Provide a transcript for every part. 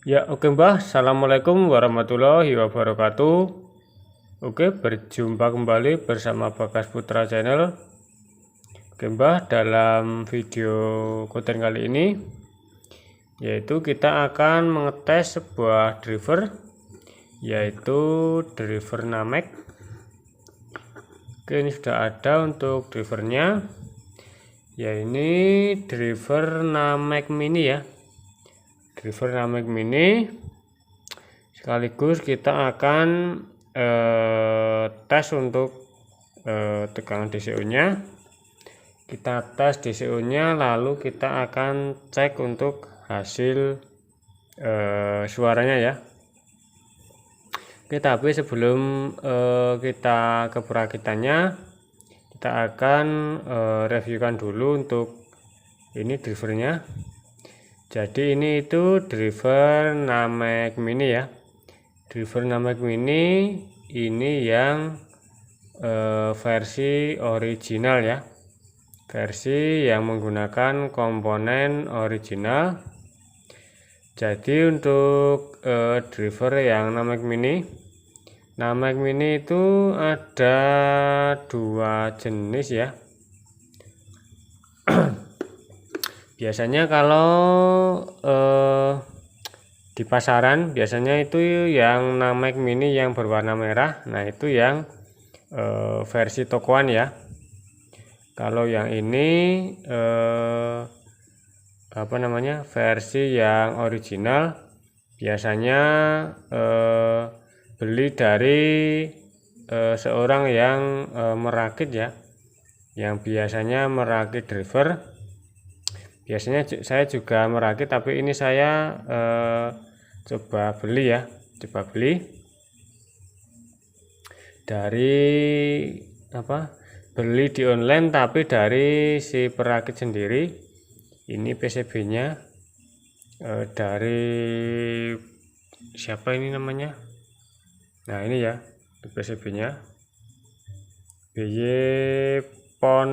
Ya, oke Mbah. Assalamualaikum warahmatullahi wabarakatuh. Oke, berjumpa kembali bersama Bagas Putra Channel. Oke Mbah, dalam video konten kali ini yaitu kita akan mengetes sebuah driver, yaitu driver Namek. Oke, ini sudah ada untuk drivernya. Ya, ini driver Namek Mini ya. Driver Namek Mini. Sekaligus kita akan tes untuk tegangan DCO nya. Kita tes DCO nya, lalu kita akan cek untuk hasil suaranya ya. Oke, tapi sebelum kita ke perakitannya, kita akan reviewkan dulu untuk ini drivernya. Jadi ini itu driver Namek Mini ya. Driver Namek Mini ini yang versi original ya, versi yang menggunakan komponen original. Jadi untuk driver yang Namek Mini itu ada dua jenis ya. Biasanya kalau di pasaran biasanya itu yang Namek Mini yang berwarna merah, nah itu yang versi tokoan ya. Kalau yang ini versi yang original, biasanya beli dari seorang yang merakit ya, yang biasanya merakit driver. Biasanya saya juga merakit, tapi ini saya coba beli ya, dari beli di online, tapi dari si perakit sendiri. Ini PCB nya dari siapa ini namanya, nah ini ya PCB nya BY Pon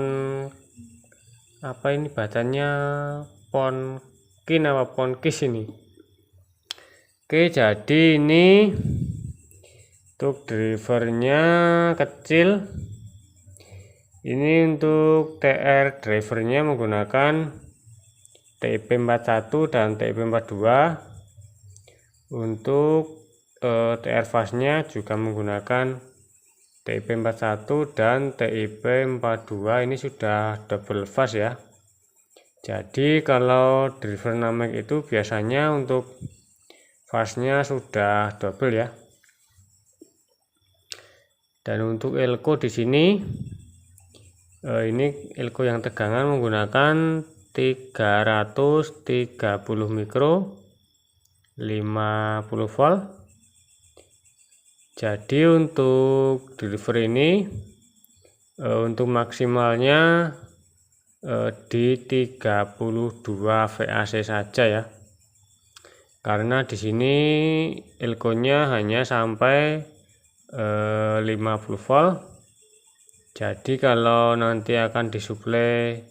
apa ini bacanya, Ponkin apa Ponkis ini. Oke, jadi ini untuk drivernya kecil. Ini untuk TR drivernya menggunakan TIP 41 dan TIP 42. Untuk TR fastnya juga menggunakan TIP 41 dan TIP 42. Ini sudah double fast ya. Jadi kalau driver Namek itu biasanya untuk fastnya sudah double ya. Dan untuk elko di sini ini elko yang tegangan menggunakan 330 mikro 50 volt. Jadi untuk driver ini untuk maksimalnya di 32 VAC saja ya. Karena di sini elko-nya hanya sampai 50 volt. Jadi kalau nanti akan disuplai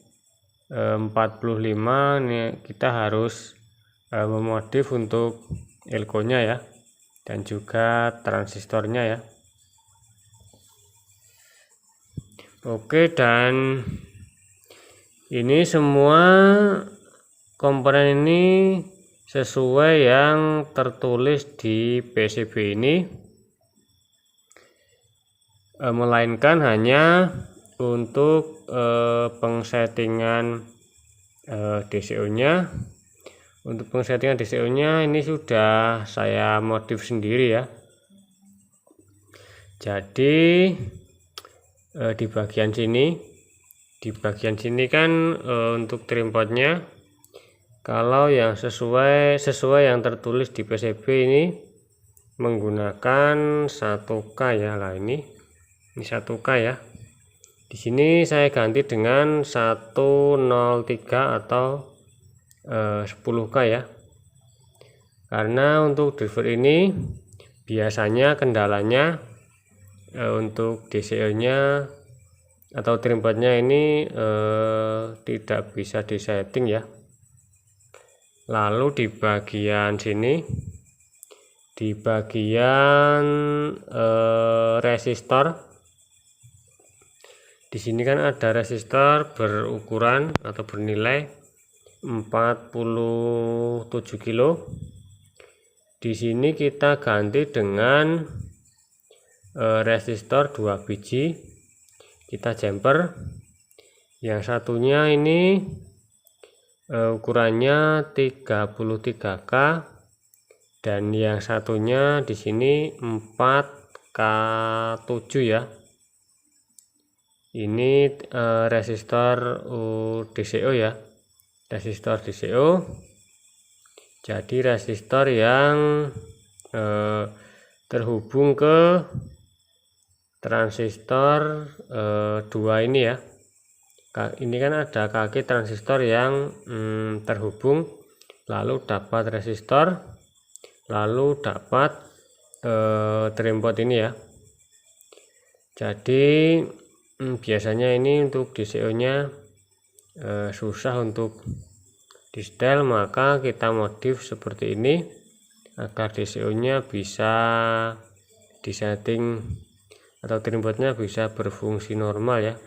45, ini kita harus memodif untuk elko-nya ya, dan juga transistornya ya. Oke, dan ini semua komponen ini sesuai yang tertulis di PCB ini, melainkan hanya untuk pengsettingan DCO nya. Untuk pengsettingan DCO nya ini sudah saya modif sendiri ya. Jadi di bagian sini kan untuk trimpotnya, kalau yang sesuai yang tertulis di PCB ini menggunakan 1K ya. Lah ini 1K ya. Di sini saya ganti dengan 103 atau 10K ya. Karena untuk driver ini biasanya kendalanya untuk DCO nya atau trimpotnya ini tidak bisa disetting ya. Lalu di bagian sini, di bagian resistor, di sini kan ada resistor berukuran atau bernilai 47 kilo. Di sini kita ganti dengan resistor 2 biji, kita jumper. Yang satunya ini ukurannya 33K, dan yang satunya di sini 4K7 ya. Ini resistor DCO ya, resistor DCO. Jadi resistor yang terhubung ke transistor 2 ini ya. Ini kan ada kaki transistor yang terhubung, lalu dapat resistor, lalu dapat drainport ini ya. Jadi biasanya ini untuk DCO nya susah untuk di setel, maka kita modif seperti ini agar DCO nya bisa disetting atau drainport nya bisa berfungsi normal ya.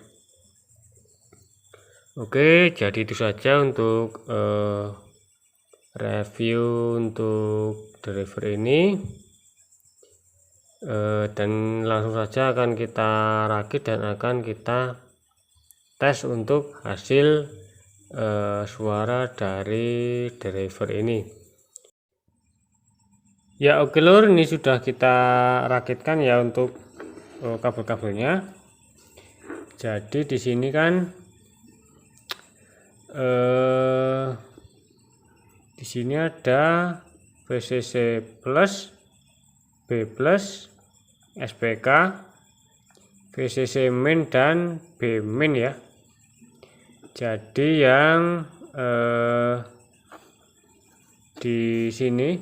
Oke, jadi itu saja untuk review untuk driver ini, dan langsung saja akan kita rakit dan akan kita tes untuk hasil suara dari driver ini ya. Oke lur, ini sudah kita rakitkan ya untuk kabel-kabelnya. Jadi di sini kan di sini ada VCC plus, B plus, SPK, VCC main dan B main ya. Jadi yang di sini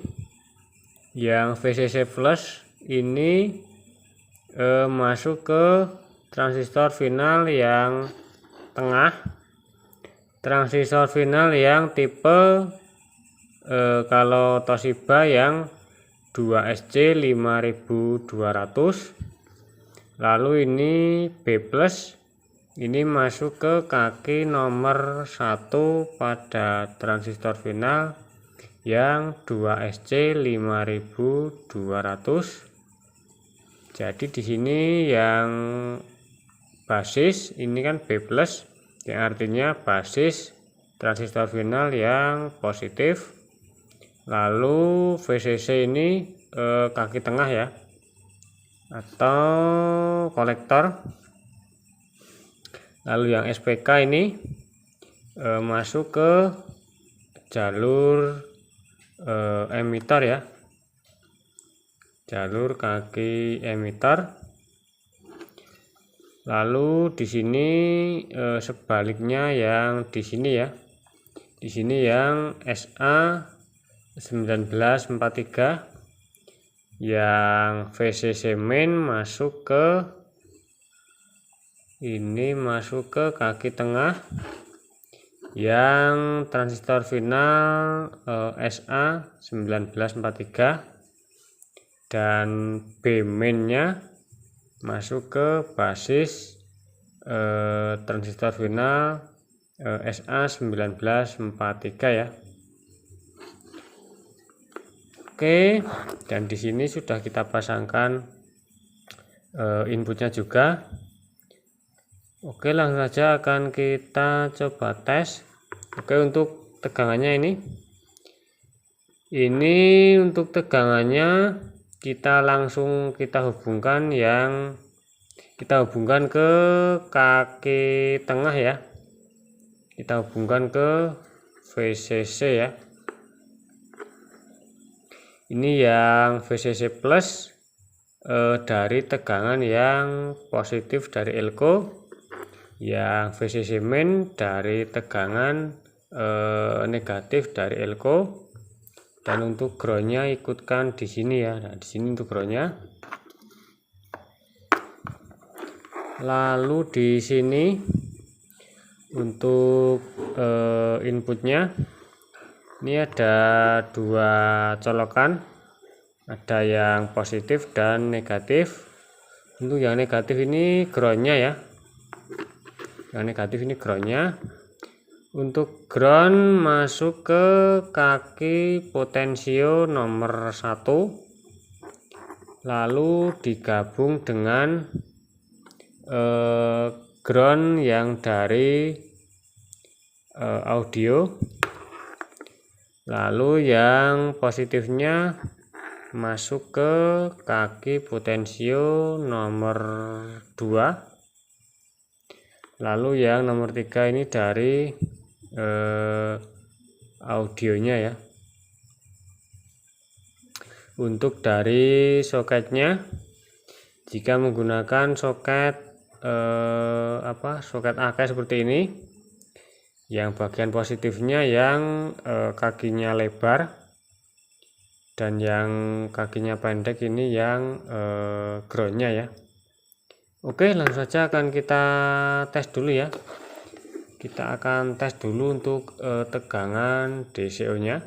yang VCC plus ini masuk ke transistor final yang tengah, transistor final yang tipe kalau Toshiba yang 2SC 5200. Lalu ini B plus, ini masuk ke kaki nomor 1 pada transistor final yang 2SC 5200. Jadi di sini yang basis ini kan B plus, yang artinya basis transistor final yang positif. Lalu VCC ini kaki tengah ya, atau kolektor. Lalu yang SPK ini masuk ke jalur emitter ya, jalur kaki emitter. Lalu di sini sebaliknya yang di sini ya, di sini yang SA 1943 yang VCC main masuk ke ini, masuk ke kaki tengah yang transistor final SA 1943, dan B main nya masuk ke basis transistor final SA 1943 ya. Oke, dan di sini sudah kita pasangkan inputnya juga. Oke, langsung saja akan kita coba tes. Oke, untuk tegangannya ini untuk tegangannya kita langsung hubungkan ke kaki tengah ya. Kita hubungkan ke VCC ya. Ini yang VCC plus dari tegangan yang positif dari elko, yang VCC main dari tegangan negatif dari elko, dan untuk groundnya ikutkan di sini ya. Nah, di sini untuk groundnya. Lalu di sini untuk inputnya Ini ada dua colokan, ada yang positif dan negatif. Untuk yang negatif ini groundnya ya, yang negatif ini groundnya. Untuk ground masuk ke kaki potensio nomor 1, lalu digabung dengan ground yang dari audio, lalu yang positifnya masuk ke kaki potensio nomor 2, lalu yang nomor 3 ini dari audionya ya. Untuk dari soketnya, jika menggunakan soket soket AK seperti ini, yang bagian positifnya yang kakinya lebar, dan yang kakinya pendek ini yang groundnya ya. Oke, langsung saja akan kita tes dulu ya. Kita akan tes dulu untuk tegangan DCO nya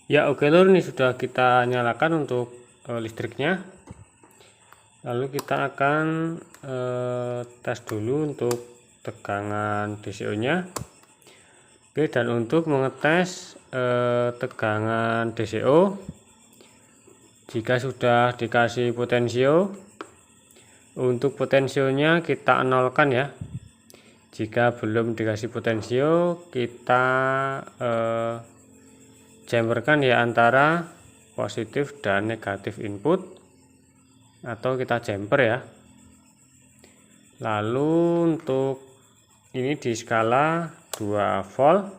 ya. Oke lur, ini sudah kita nyalakan untuk listriknya. Lalu kita akan tes dulu untuk tegangan DCO nya. Oke, dan untuk mengetes tegangan DCO, jika sudah dikasih potensio, untuk potensionya kita nolkan ya. Jika belum dikasih potensio, kita jumperkan ya antara positif dan negatif input, atau kita jumper ya. Lalu untuk ini di skala 2 volt.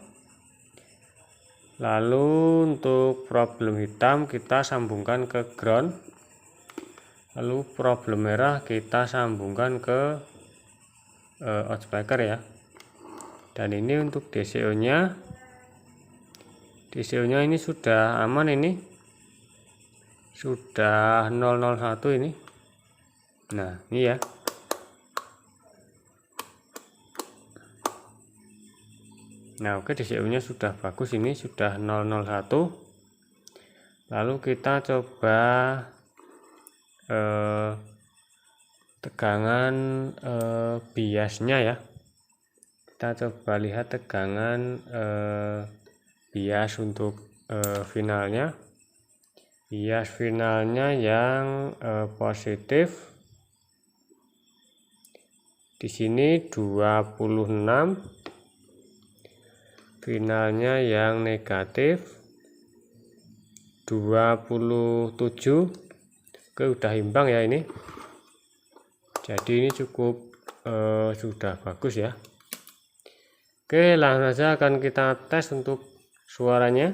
Lalu untuk problem hitam kita sambungkan ke ground, lalu problem merah kita sambungkan ke outspeaker ya. Dan ini untuk DCO nya ini sudah aman, ini sudah 001 ini. Nah ini ya. Nah oke, DCO nya sudah bagus, ini sudah 001. Lalu kita coba tegangan biasnya ya. Kita coba lihat tegangan bias untuk finalnya. Bias finalnya yang positif di sini 26. Finalnya yang negatif 27. Oke, udah imbang ya ini. Jadi ini cukup sudah bagus ya. Oke, langsung saja akan kita tes untuk suaranya.